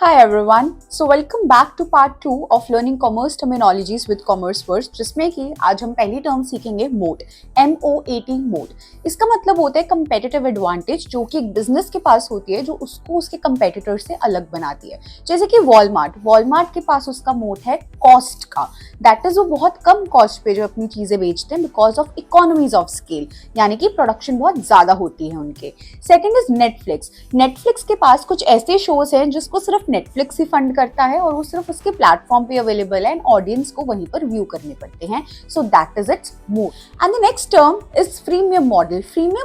Hi everyone. So welcome back to part 2 of learning commerce terminologies with Commerce First, जिसमें कि आज हम पहली टर्म सीखेंगे मोट, MOAT मोट। इसका मतलब होता है कंपेटिटिव एडवांटेज, जो कि एक बिजनेस के पास होती है, जो उसको उसके कंपेटिटर से अलग बनाती है। जैसे कि वॉलमार्ट के पास उसका मोट है कॉस्ट का, दैट इज वो बहुत कम कॉस्ट पे जो अपनी चीजें बेचते हैं because of economies of scale, यानी कि प्रोडक्शन बहुत ज्यादा होती है उनके। सेकेंड इज नेटफ्लिक्स के पास कुछ ऐसे शोज हैं जिसको सिर्फ नेटफ्लिक्स ही फंड करता है और वो सिर्फ उसके प्लेटफॉर्म पे अवेलेबल है एंड ऑडियंस को वहीं पर व्यू करने पड़ते हैं। So that is it's mode. And the next term is freemium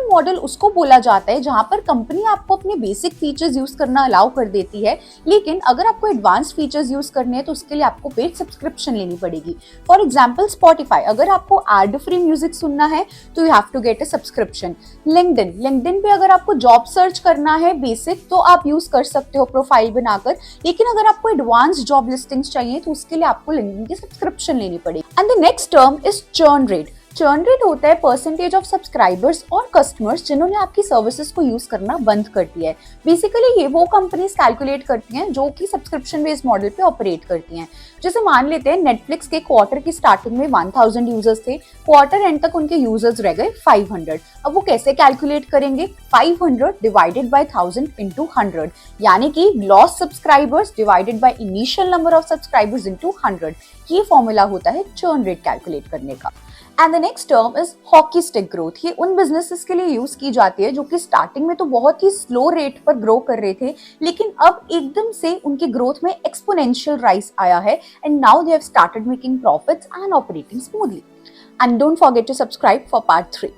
model उसको बोला जाता है जहां पर कंपनी आपको अपने बेसिक फीचर्स यूज करना अलाउ कर देती है, लेकिन अगर आपको एडवांस्ड फीचर्स यूज करने हैं तो उसके लिए आपको पेड सब्सक्रिप्शन लेनी पड़ेगी। फॉर एग्जाम्पल स्पॉटिफाई, अगर आपको एड फ्री म्यूजिक सुनना है तो you have to get a subscription. LinkedIn पे अगर आपको जॉब सर्च करना है बेसिक तो आप यूज कर सकते हो प्रोफाइल बनाकर, लेकिन अगर आपको एडवांस जॉब लिस्टिंग्स चाहिए तो उसके लिए आपको लिंक्डइन की सब्सक्रिप्शन लेनी पड़ेगी। And the next term is churn rate होता है परसेंटेज ऑफ सब्सक्राइबर्स और कस्टमर्स जिन्होंने आपकी सर्विसेज को यूज करना बंद कर दिया है। बेसिकली ये वो कंपनीज कैलकुलेट करती हैं जो कि सब्सक्रिप्शन बेस्ड मॉडल पे ऑपरेट करती हैं। जैसे मान लेते हैं नेटफ्लिक्स के क्वार्टर की स्टार्टिंग में 1000 यूजर्स थे, क्वार्टर एंड तक उनके यूजर्स रह गए 500। अब वो कैसे कैलकुलेट करेंगे? 500 डिवाइडेड बाय 1000 इंटू 100, यानी कि loss subscribers divided by initial number of subscribers into 100। ये फॉर्मूला होता है चर्न रेट कैलकुलेट करने का। And the next term is hockey stick growth. ये उन बिजनेसेस के लिए यूज की जाती है जो कि स्टार्टिंग में तो बहुत ही स्लो रेट पर ग्रो कर रहे थे, लेकिन अब एकदम से उनके ग्रोथ में एक्सपोनेंशियल राइज आया है and now they have started making profits and operating smoothly. And don't forget to subscribe for part 3.